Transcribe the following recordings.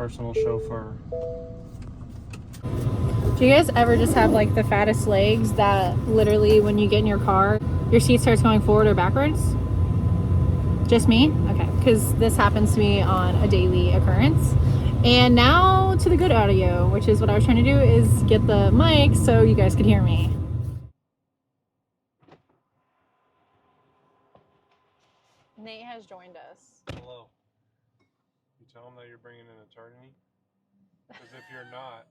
Personal chauffeur. Do you guys ever just have like the fattest legs that literally when you get in your car, your seat starts going forward or backwards? Just me? Okay, because this happens to me on a daily occurrence. And now to the good audio, which is what I was trying to do, is get the mic so you guys could hear me. Nate has joined us. Hello. You tell him that you're bringing an attorney? Because if you're not,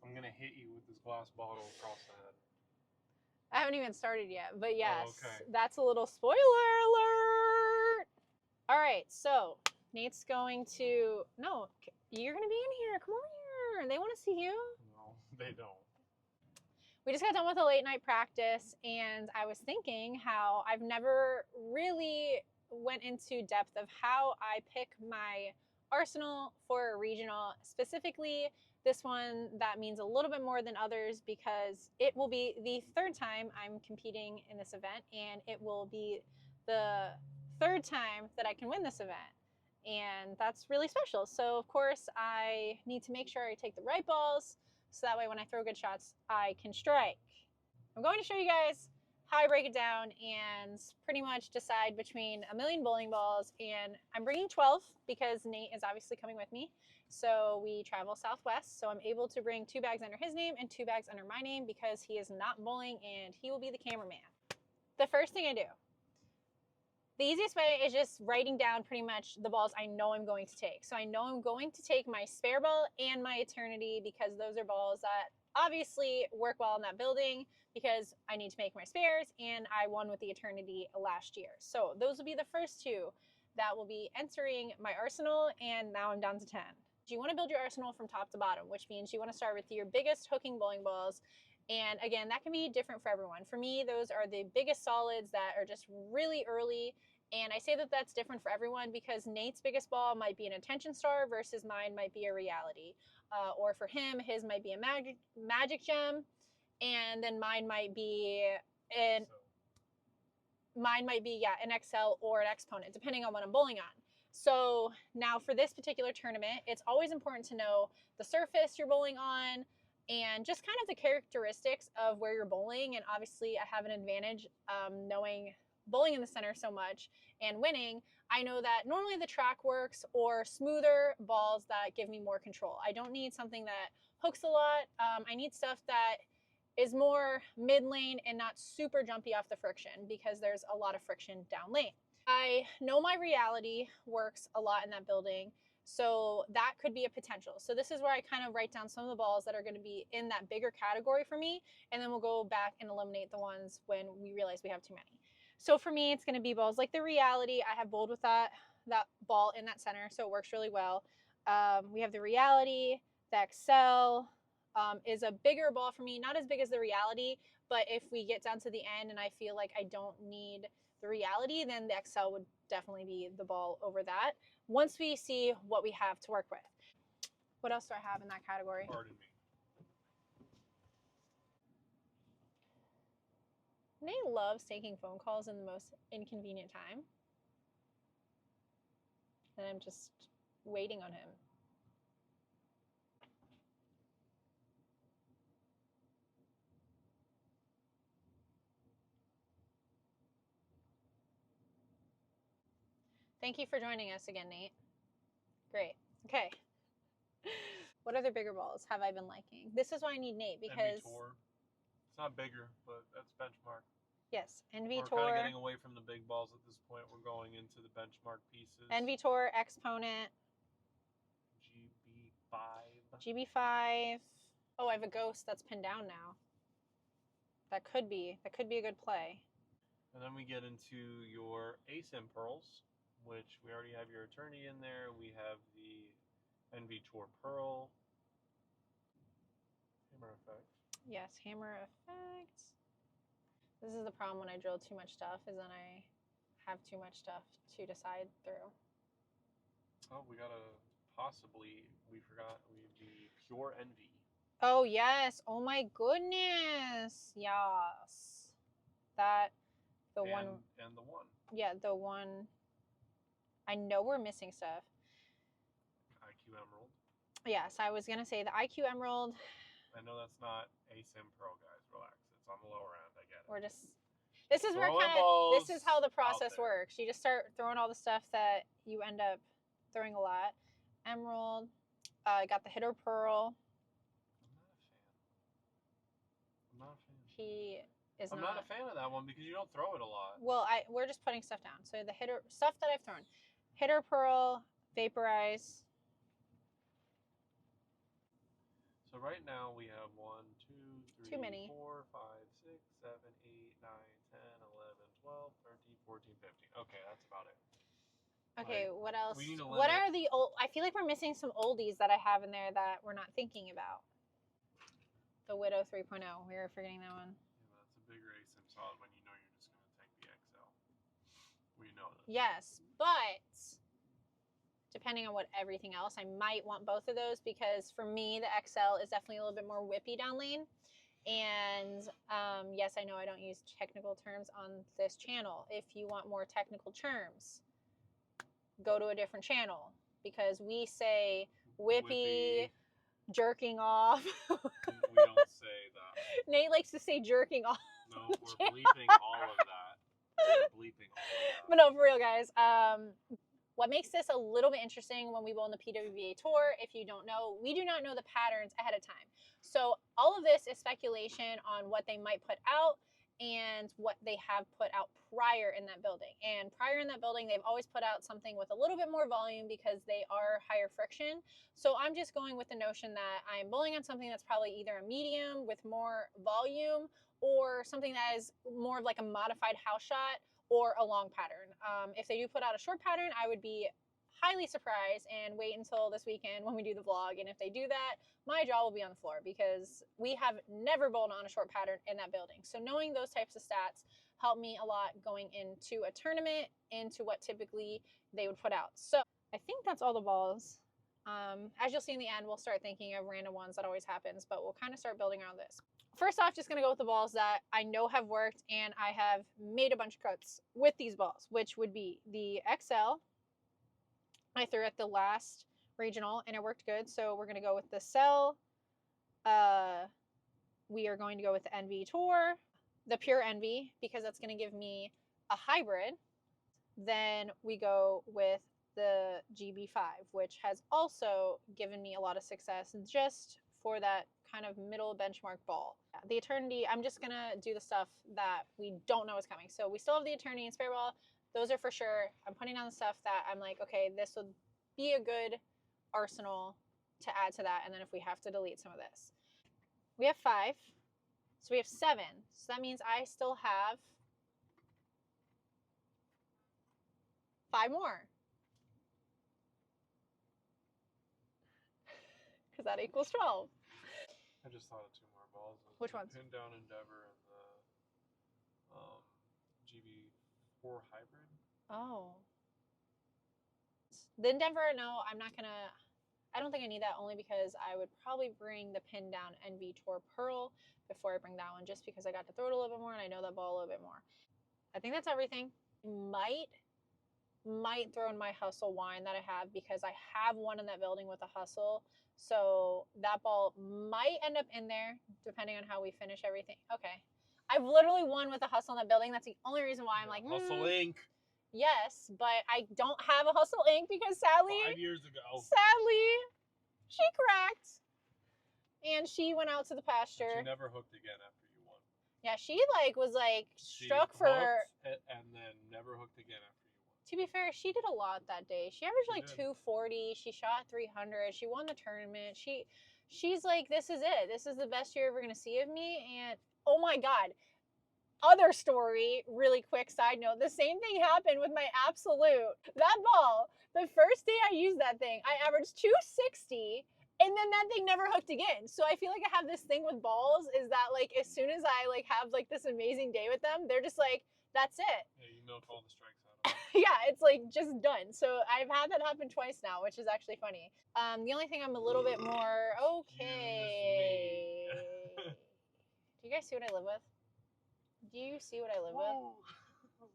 I'm going to hit you with this glass bottle across the head. I haven't even started yet, but yes, okay. That's a little spoiler alert. All right, so Nate's going to, no, you're going to be in here. Come on here. They want to see you. No, they don't. We just got done with a late night practice, and I was thinking how I've never really went into depth of how I pick my arsenal for a regional. Specifically, this one that means a little bit more than others because it will be the third time I'm competing in this event, and it will be the third time that I can win this event. And that's really special. So, of course, I need to make sure I take the right balls so that way when I throw good shots, I can strike. I'm going to show you guys how I break it down and pretty much decide between a million bowling balls, and I'm bringing 12 because Nate is obviously coming with me. So we travel Southwest, so I'm able to bring 2 bags under his name and 2 bags under my name because he is not bowling and he will be the cameraman. The first thing I do, the easiest way is just writing down pretty much the balls I know I'm going to take. So I know I'm going to take my spare ball and my eternity because those are balls that obviously work well in that building because I need to make my spares and I won with the eternity last year. So those will be the first 2 that will be entering my arsenal, and now I'm down to 10. You want to build your arsenal from top to bottom, which means you want to start with your biggest hooking bowling balls. And again, that can be different for everyone. For me, those are the biggest solids that are just really early. And I say that that's different for everyone because Nate's biggest ball might be an attention star versus mine might be a reality. Or for him, his might be a magic gem, and then mine might be an XL or an exponent, depending on what I'm bowling on. So now for this particular tournament, it's always important to know the surface you're bowling on and just kind of the characteristics of where you're bowling. And obviously I have an advantage knowing bowling in the center so much and winning. I know that normally the track works or smoother balls that give me more control. I don't need something that hooks a lot. I need stuff that is more mid lane and not super jumpy off the friction because there's a lot of friction down lane. I know my reality works a lot in that building, so that could be a potential. So this is where I kind of write down some of the balls that are going to be in that bigger category for me, and then we'll go back and eliminate the ones when we realize we have too many. So for me, it's going to be balls like the reality. I have bowled with that ball in that center, so it works really well. We have the reality, the XL, is a bigger ball for me, not as big as the reality, but if we get down to the end and I feel like I don't need the reality, then the XL would definitely be the ball over that once we see what we have to work with. What else do I have in that category? Pardon me. Nate loves taking phone calls in the most inconvenient time, and I'm just waiting on him. Thank you for joining us again, Nate. Great. Okay. What other bigger balls have I been liking? This is why I need Nate because Envy Tour. It's not bigger, but that's benchmark. Yes, Envy We're Tour. kind of getting away from the big balls at this point. We're going into the benchmark pieces. Envy Tour, Exponent, GB5. GB5. Oh, I have a ghost that's pinned down now. That could be a good play. And then we get into your ASIM Pearls, which we already have your Eternity in there. We have the Envy Tour Pearl. Hammer Effect. Yes, Hammer Effect. This is the problem when I drill too much stuff, is then I have too much stuff to decide through. Oh, we got we forgot the Pure Envy. Oh, yes. Oh, my goodness. Yes. The one. Yeah, the one. I know we're missing stuff. IQ Emerald. Yes, I was gonna say the IQ Emerald. I know that's not ASIM Pearl, guys. Relax. It's on the lower end. I get it. We're just. This is where Throwing kind of. balls This is how the out process there. works. You just start throwing all the stuff that you end up throwing a lot. Emerald. Got the hitter pearl. I'm not a fan. He is I'm not a fan of that one because you don't throw it a lot. Well, we're just putting stuff down. So the hitter stuff that I've thrown, hitter pearl, vaporize. So right now we have 1, 2, 3, Too many. 4, 5, 6, 7, 8, 9, 10, 11, 12, 13, 14, 15. Okay, that's about it. Okay, Like, what else? we need to What limit- are the old? I feel like we're missing some oldies that I have in there that we're not thinking about. The Widow 3.0. We were forgetting that one. Yeah, that's a bigger ASIM solid when you know you're just going to take the XL. We know this. Yes, but depending on what everything else, I might want both of those because for me, the XL is definitely a little bit more whippy down lane. And yes, I know I don't use technical terms on this channel. If you want more technical terms, go to a different channel because we say whippy. Jerking off. We don't say that. Nate likes to say jerking off. No, we're bleeping all of that. We're bleeping all of that. But no, for real, guys. What makes this a little bit interesting when we bowl in the PWBA Tour, if you don't know, we do not know the patterns ahead of time. So all of this is speculation on what they might put out and what they have put out prior in that building. And prior in that building, they've always put out something with a little bit more volume because they are higher friction. So I'm just going with the notion that I'm bowling on something that's probably either a medium with more volume or something that is more of like a modified house shot or a long pattern. If they do put out a short pattern, I would be highly surprised and wait until this weekend when we do the vlog. And if they do that, my jaw will be on the floor because we have never bowled on a short pattern in that building. So knowing those types of stats helped me a lot going into a tournament, into what typically they would put out. So I think that's all the balls. As you'll see in the end, we'll start thinking of random ones. That always happens, but we'll kind of start building around this. First off, just going to go with the balls that I know have worked, and I have made a bunch of cuts with these balls, which would be the XL. I threw at the last regional, and it worked good, so we're going to go with the Cell. We are going to go with the NV Tour, the Pure Envy, because that's going to give me a hybrid. Then we go with the GB5, which has also given me a lot of success just for that kind of middle benchmark ball. The Eternity, I'm just gonna do the stuff that we don't know is coming. So we still have the Eternity and Spare Ball. Those are for sure. I'm putting down the stuff that I'm like, okay, this would be a good arsenal to add to that. And then if we have to delete some of this. We have 5. So we have 7. So that means I still have 5 more. Because that equals 12. I just thought of 2 more balls. Which ones? Pin down Endeavor and the GB4 hybrid. Oh. The Endeavor, no, I'm not gonna. I don't think I need that only because I would probably bring the pin down NV Tour Pearl before I bring that one, just because I got to throw it a little bit more and I know that ball a little bit more. I think that's everything. Might throw in my Hustle wine that I have because I have one in that building with a Hustle. So that ball might end up in there depending on how we finish everything. Okay. I've literally won with a Hustle in that building. That's the only reason why I'm like, Hustle Inc. Yes, but I don't have a Hustle Inc. because sadly, 5 years ago. sadly, she cracked. And she went out to the pasture. But she never hooked again after you won. Yeah, she was She struck for. hooked and then never hooked again after you won. To be fair, she did a lot that day. She averaged like did. 240. She shot 300. She won the tournament. She's like, this is it. This is the best you're ever gonna see of me. And oh my god. Other story, really quick side note, the same thing happened with my Absolute. That ball, the first day I used that thing, I averaged 260, and then that thing never hooked again. So I feel like I have this thing with balls, is that like as soon as I like have like this amazing day with them, they're just like, that's it. Yeah, you milk all the strikes out of it. Yeah, it's like just done. So I've had that happen twice now, which is actually funny. The only thing I'm a little bit more okay. Do you guys see what I live with? Do you see what I live with?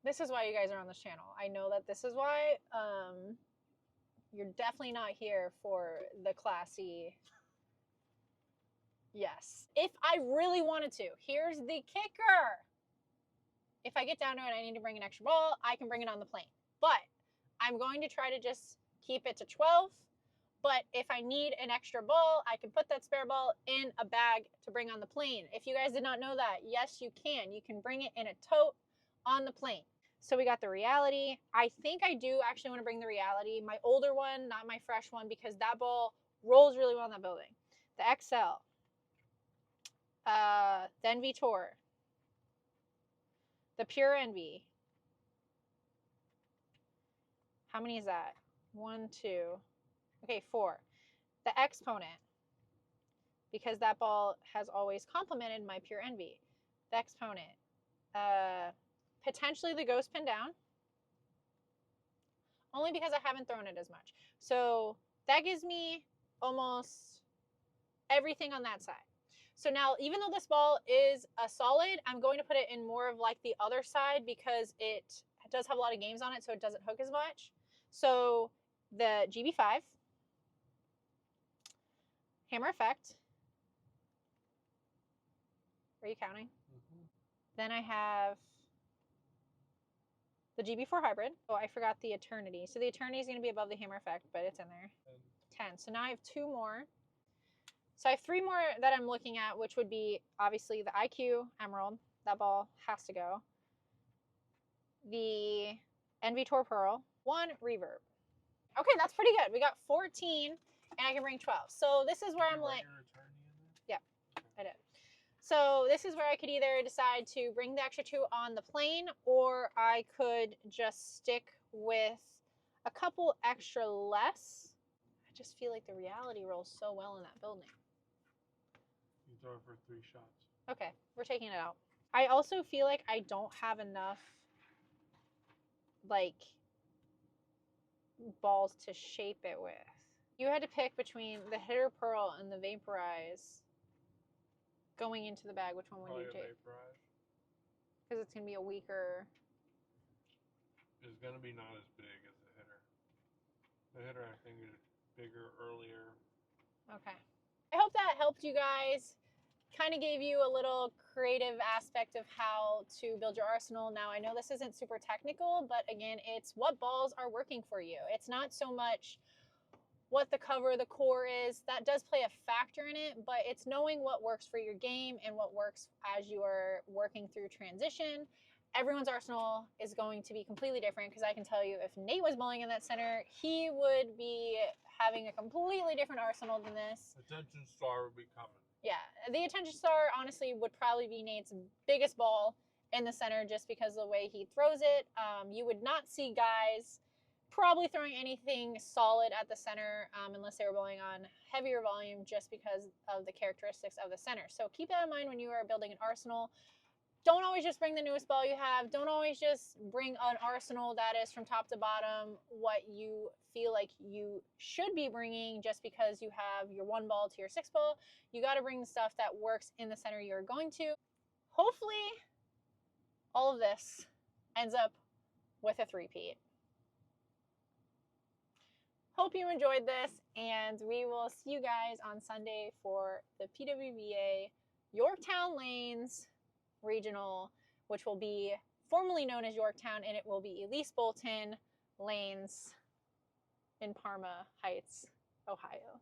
This is why you guys are on this channel. I know that this is why. You're definitely not here for the classy. Yes. If I really wanted to, here's the kicker. If I get down to it and I need to bring an extra ball, I can bring it on the plane. But I'm going to try to just keep it to 12. But if I need an extra ball, I can put that spare ball in a bag to bring on the plane. If you guys did not know that, yes, you can. You can bring it in a tote on the plane. So we got the Reality. I think I do actually want to bring the Reality. My older one, not my fresh one, because that ball rolls really well in that building. The XL. The Envy Tour. The Pure Envy. How many is that? 1, 2. Okay, 4. The Exponent. Because that ball has always complimented my Pure Envy. The Exponent. Potentially the Ghost Pin Down. Only because I haven't thrown it as much. So that gives me almost everything on that side. So now, even though this ball is a solid, I'm going to put it in more of like the other side because it does have a lot of games on it, so it doesn't hook as much. So the GB5, Hammer Effect. Are you counting? Mm-hmm. Then I have the GB4 Hybrid. Oh, I forgot the Eternity. So the Eternity is going to be above the Hammer Effect, but it's in there. 10. So now I have 2 more. So I have 3 more that I'm looking at, which would be obviously the IQ Emerald. That ball has to go. The Envy Tour Pearl. 1 Reverb. Okay, that's pretty good. We got 14, and I can bring 12. So this is where I'm like, yeah, I did. So this is where I could either decide to bring the extra 2 on the plane, or I could just stick with a couple extra less. I just feel like the Reality rolls so well in that building. You throw it for 3 shots. Okay, we're taking it out. I also feel like I don't have enough, like, balls to shape it with. You had to pick between the Hitter Pearl and the Vaporize. Going into the bag, which one would you take? Vaporize. Because it's going to be a weaker. It's going to be not as big as the Hitter. The Hitter, I think, is bigger earlier. Okay. I hope that helped you guys. Kind of gave you a little creative aspect of how to build your arsenal. Now, I know this isn't super technical, but again, it's what balls are working for you. It's not so much what the cover, the core is. That does play a factor in it, but it's knowing what works for your game and what works as you are working through transition. Everyone's arsenal is going to be completely different, because I can tell you if Nate was bowling in that center, he would be having a completely different arsenal than this. Attention Star would be coming. Yeah, the Attention Star honestly would probably be Nate's biggest ball in the center just because of the way he throws it. You would not see guys probably throwing anything solid at the center unless they were bowling on heavier volume just because of the characteristics of the center. So keep that in mind when you are building an arsenal. Don't always just bring the newest ball you have. Don't always just bring an arsenal that is from top to bottom what you feel like you should be bringing just because you have your 1 ball to your 6 ball. You got to bring the stuff that works in the center you're going to. Hopefully, all of this ends up with a 3-peat. Hope you enjoyed this, and we will see you guys on Sunday for the PWBA Yorktown Lanes Regional, which will be formerly known as Yorktown, and it will be Elise Bolton Lanes in Parma Heights, Ohio.